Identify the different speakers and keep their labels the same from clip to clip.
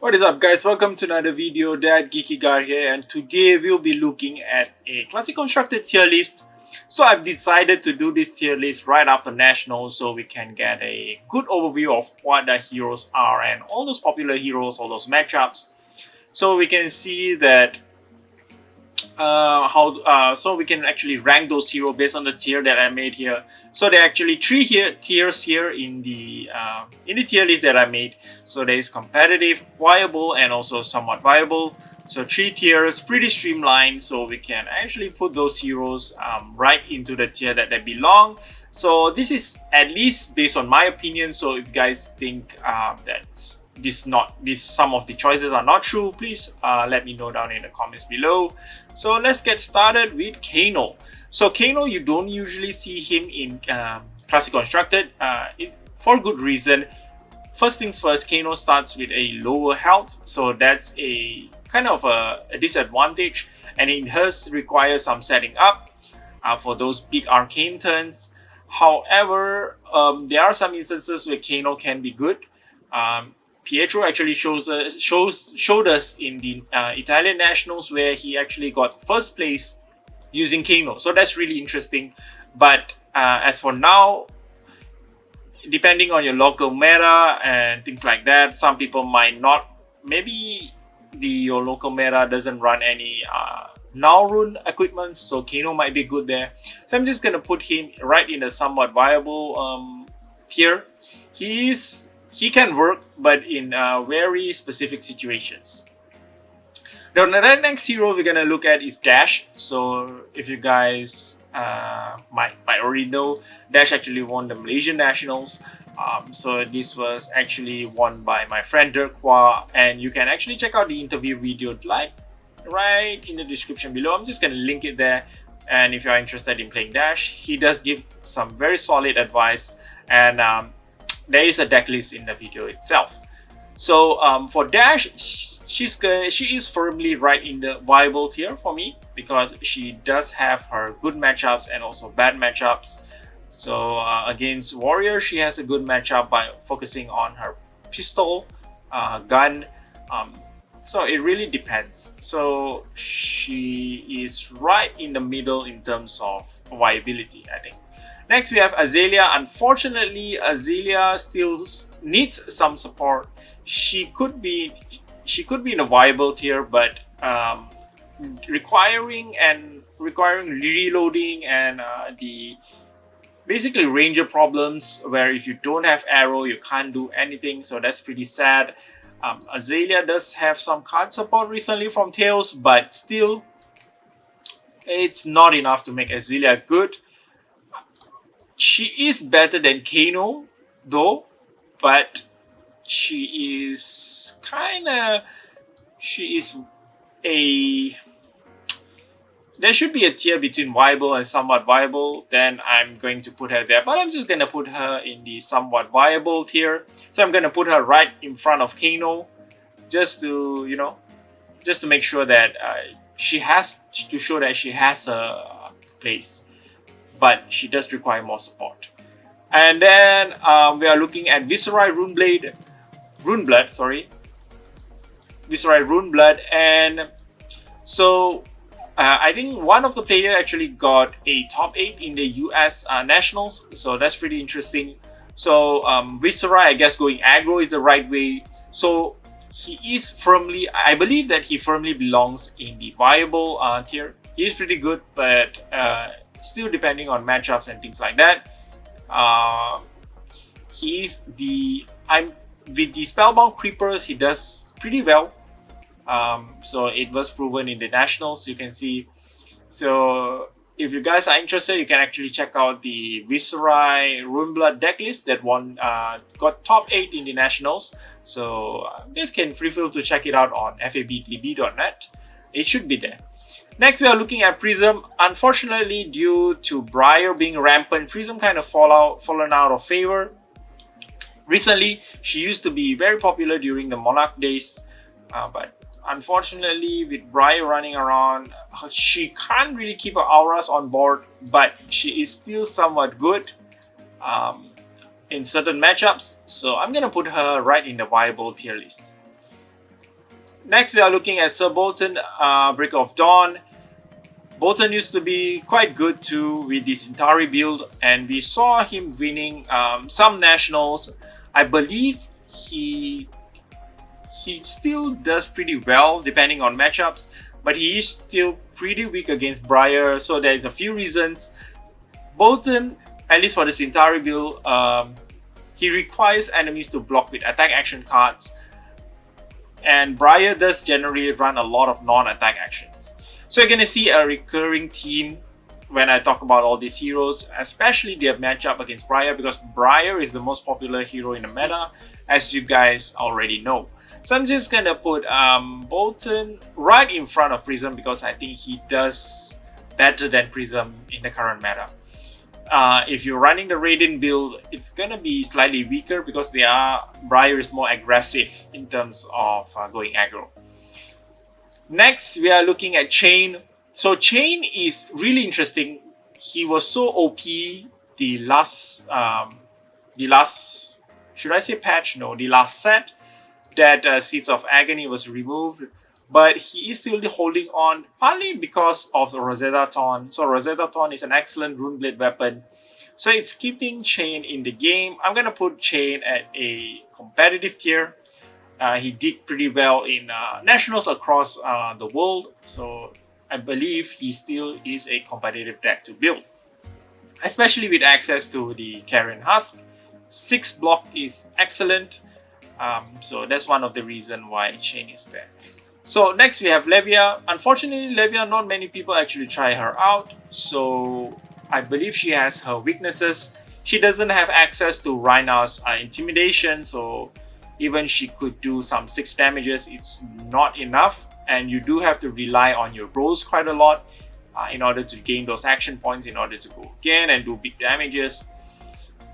Speaker 1: What is up, guys? Welcome to another video. That Geeky guy here, and today we'll be looking at a classic constructed tier list. So I've decided to do this tier list right after Nationals so we can get a good overview of what the heroes are and all those popular heroes, all those matchups. So we can see that so we can actually rank those heroes based on the tier that I made here. So there are actually three tiers here in the tier list that I made. So there is competitive, viable, and also somewhat viable. So three tiers, pretty streamlined. So we can actually put those heroes right into the tier that they belong. So this is at least based on my opinion. So if you guys think that some of the choices are not true, please let me know down in the comments below. So let's get started with Kano. So Kano, you don't usually see him in Classic Constructed for good reason. First things first, Kano starts with a lower health, so that's a kind of a disadvantage, and it does require some setting up for those big arcane turns. However, there are some instances where Kano can be good. Pietro actually showed us in the Italian Nationals where he actually got first place using Kano. So that's really interesting. But as for now, depending on your local meta and things like that, some people might not. Maybe your local meta doesn't run any now rune equipment, so Kano might be good there. So I'm just gonna put him right in a somewhat viable tier. He can work, but in very specific situations. The next hero we're gonna look at is Dash. So if you guys might already know, Dash actually won the Malaysian Nationals. So this was actually won by my friend Dirk Hua, and you can actually check out the interview video right in the description below. I'm just gonna link it there. And if you're interested in playing Dash, he does give some very solid advice, and there is a deck list in the video itself. So for Dash, she is firmly right in the viable tier for me because she does have her good matchups and also bad matchups. So against Warrior, she has a good matchup by focusing on her pistol, gun. So it really depends. So she is right in the middle in terms of viability, I think. Next, we have Azalea. Unfortunately, Azalea still needs some support. She could be in a viable tier, but requiring reloading and the basically ranger problems where if you don't have arrow, you can't do anything. So that's pretty sad. Azalea does have some card support recently from Tails, but still, it's not enough to make Azalea good. She is better than Kano though, but she is there should be a tier between viable and somewhat viable. Then I'm going to put her there, but I'm just gonna put her in the somewhat viable tier. So I'm gonna put her right in front of Kano, just to make sure that she has a place. But she does require more support. And then we are looking at Viserai Runeblood, Viserai Runeblood, and so I think one of the players actually got a top 8 in the US Nationals, so that's pretty interesting. So Viserai, I guess going aggro is the right way. So I believe that he firmly belongs in the viable tier. He is pretty good, but still depending on matchups and things like that. With the Spellbound Creepers, he does pretty well. So it was proven in the Nationals, you can see. So if you guys are interested, you can actually check out the Viserai Runeblood deck list that got top 8 in the Nationals. So you guys can feel to check it out on fabdb.net. It should be there. Next, we are looking at Prism. Unfortunately, due to Briar being rampant, Prism kind of fallen out of favor. Recently, she used to be very popular during the Monarch days, but unfortunately, with Briar running around, she can't really keep her auras on board, but she is still somewhat good in certain matchups. So I'm gonna put her right in the viable tier list. Next, we are looking at Sir Bolton, Break of Dawn. Bolton used to be quite good too with the Centauri build, and we saw him winning some nationals. I believe he still does pretty well depending on matchups, but he is still pretty weak against Briar, so there's a few reasons. Bolton, at least for the Centauri build, he requires enemies to block with attack action cards, and Briar does generally run a lot of non-attack actions. So you're gonna see a recurring theme when I talk about all these heroes, especially their matchup against Briar, because Briar is the most popular hero in the meta, as you guys already know. So I'm just gonna put Bolton right in front of Prism because I think he does better than Prism in the current meta. If you're running the Radiant build, it's gonna be slightly weaker because Briar is more aggressive in terms of going aggro. Next, we are looking at Chain. So Chain is really interesting. He was so OP the last should I say patch? No, the last set that Seeds of Agony was removed, but he is still holding on partly because of the Rosetta Thorn. So Rosetta Thorn is an excellent Runeblade weapon, so it's keeping Chain in the game. I'm gonna put Chain at a competitive tier. He did pretty well in nationals across the world, so I believe he still is a competitive deck to build, especially with access to the Carrion Husk. 6 block is excellent, so that's one of the reasons why Chain is there. So next we have Levia. Unfortunately, Levia, not many people actually try her out, so I believe she has her weaknesses. She doesn't have access to Rhinar's Intimidation, so even she could do some 6 damages, it's not enough, and you do have to rely on your bros quite a lot in order to gain those action points in order to go again and do big damages.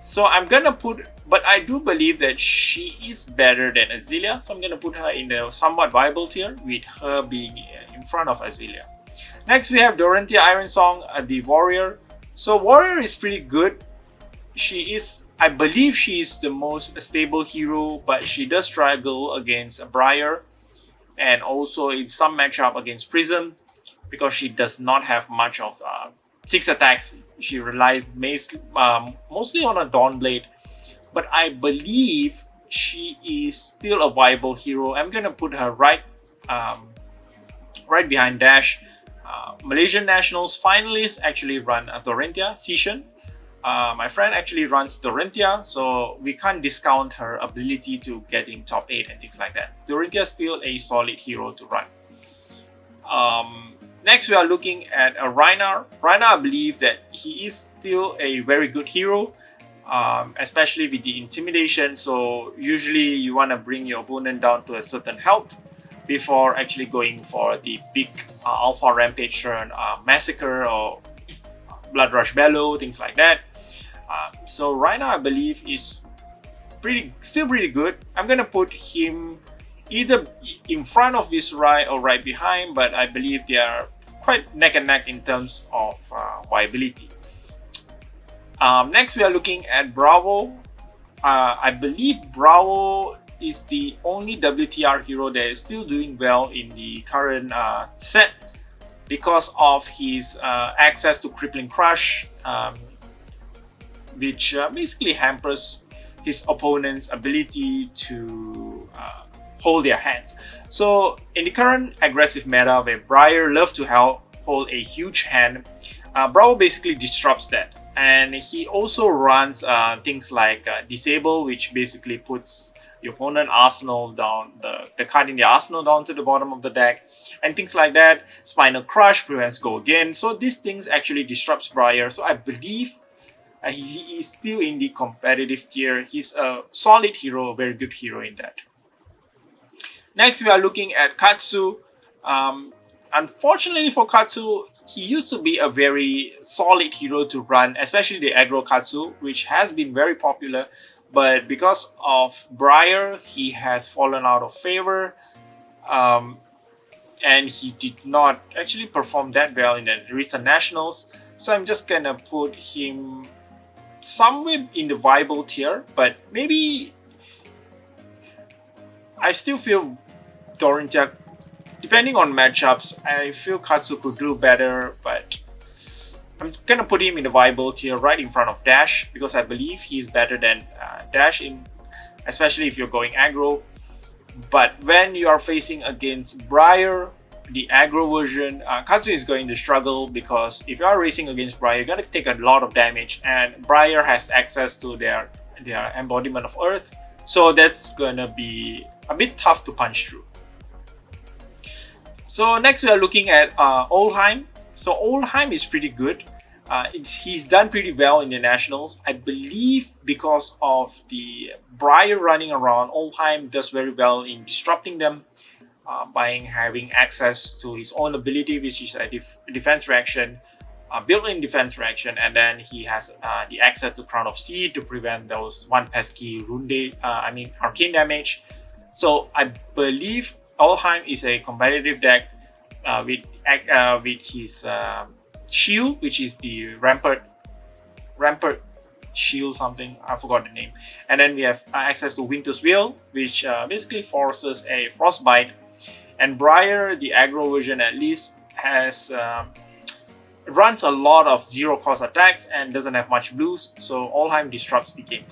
Speaker 1: So I'm gonna put, but I do believe that she is better than Azalea, so I'm gonna put her in a somewhat viable tier with her being in front of Azalea. Next we have Dorinthea Ironsong, the Warrior. So Warrior is pretty good. I believe she is the most stable hero, but she does struggle against Briar and also in some matchup against Prism because she does not have much of 6 attacks. She relies mostly on a Dawnblade, but I believe she is still a viable hero. I'm gonna put her right behind Dash. Malaysian Nationals finalists actually run a Dorinthea Session. My friend actually runs Dorinthea, so we can't discount her ability to get in top 8 and things like that. Dorinthea is still a solid hero to run. Next, we are looking at a Rhinar. Rhinar, I believe that he is still a very good hero, especially with the Intimidation. So usually you want to bring your opponent down to a certain health before actually going for the big Alpha Rampage turn, Massacre or Blood Rush Bellow, things like that. So Rhinar, I believe, is still pretty good. I'm gonna put him either in front of Viserai or right behind, but I believe they are quite neck and neck in terms of viability. Next, we are looking at Bravo. I believe Bravo is the only WTR hero that is still doing well in the current set because of his access to Crippling Crush, which basically hampers his opponent's ability to hold their hands. So in the current aggressive meta where Briar loves to hold a huge hand, Bravo basically disrupts that. And he also runs things like Disable, which basically puts the opponent arsenal down, the card in the arsenal down to the bottom of the deck, and things like that. Spinal Crush prevents go again. So these things actually disrupts Briar. So I believe he is still in the competitive tier. He's a solid hero, a very good hero in that. Next, we are looking at Katsu. Unfortunately for Katsu, he used to be a very solid hero to run, especially the aggro Katsu, which has been very popular. But because of Briar, he has fallen out of favor. And he did not actually perform that well in the recent nationals. So I'm just gonna put him somewhere in the viable tier, but maybe I still feel Dorinthea depending on matchups, I feel Katsu could do better, but I'm gonna put him in the viable tier right in front of Dash because I believe he's better than Dash, especially if you're going aggro. But when you are facing against Briar, the aggro version, Katsu is going to struggle because if you are racing against Briar, you're gonna take a lot of damage, and Briar has access to their embodiment of Earth, so that's gonna be a bit tough to punch through. So next we are looking at Oldheim. So Oldheim is pretty good. He's done pretty well in the Nationals. I believe because of the Briar running around, Oldheim does very well in disrupting them by having access to his own ability, which is a defense reaction, built-in defense reaction, and then he has the access to Crown of Sea to prevent those one pesky arcane damage. So I believe Oldheim is a competitive deck with his shield, which is the rampart shield something, I forgot the name, and then we have access to Winter's Wheel, which basically forces a frostbite, and Briar, the aggro version at least, has runs a lot of zero cost attacks and doesn't have much blues, so Oldheim disrupts the game.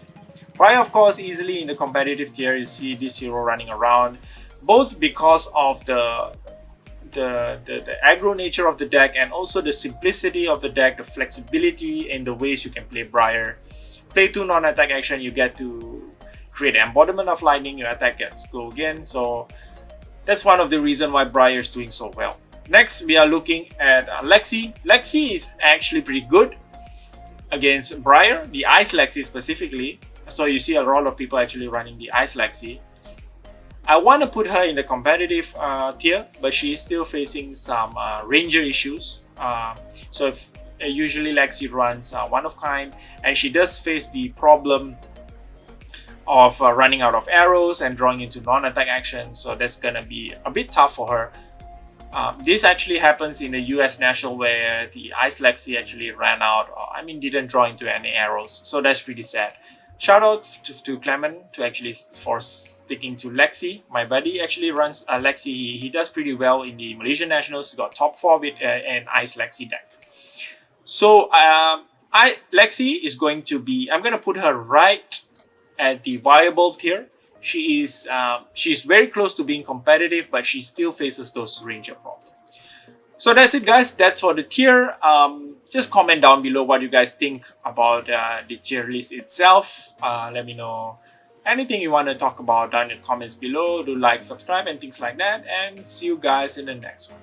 Speaker 1: Briar, of course, easily in the competitive tier. You see this hero running around, both because of the aggro nature of the deck and also the simplicity of the deck, the flexibility in the ways you can play Briar. Play 2 non-attack action, you get to create an embodiment of lightning, your attack gets go again. So that's one of the reasons why Briar is doing so well. Next, we are looking at Lexi. Lexi is actually pretty good against Briar, the Ice Lexi specifically. So you see a lot of people actually running the Ice Lexi. I want to put her in the competitive tier, but she is still facing some ranger issues. So if usually Lexi runs one of kind, and she does face the problem of running out of arrows and drawing into non-attack action. So that's gonna be a bit tough for her. This actually happens in the US National where the Ice Lexi actually ran out, didn't draw into any arrows. So that's pretty sad. Shout out to Clement for sticking to Lexi. My buddy actually runs Lexi. He does pretty well in the Malaysian Nationals. He got top 4 with an Ice Lexi deck. So Lexi is going to be, I'm going to put her right at the viable tier. She's very close to being competitive, but she still faces those ranger problems. So that's it, guys. That's for the tier. Just comment down below what you guys think about the tier list itself. Let me know anything you want to talk about down in the comments below. Do like, subscribe, and things like that. And see you guys in the next one.